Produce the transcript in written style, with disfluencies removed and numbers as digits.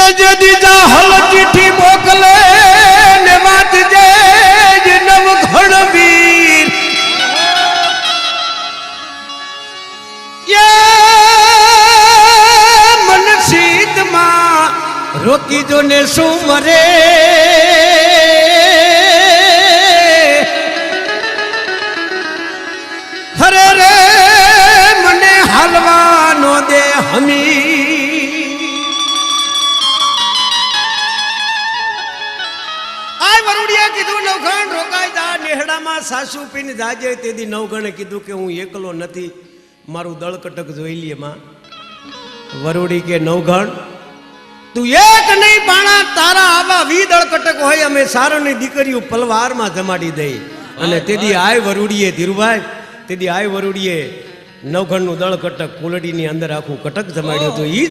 કે જે દીજા હલ ચીઠી મોકલે ને વાત જે નવ ઘણવીર મન સીતમાં રોકી જો ને શું મરે હરે રે મને હાલવાનો દે હમી કીધું નવઘણ રોકાઈ જા નેહડામાં સાસુ પીને જાજે તેથી નવઘણે કીધું કે હું એકલો નથી મારું દળકટક જોઈ લે માં વરુડી કે નવઘણ તું એક નહીં પાણા તારા આવા 20 દળકટક હોય અમે સારણની દીકરીઓ પલવારમાં જમાડી દઈ અને તેથી આય વરુડીએ ધીરુભાઈ તેથી આય વરુડીએ નવઘણનું દળકટક કુલડીની અંદર આખું કટક જમાડ્યું હતું ઈ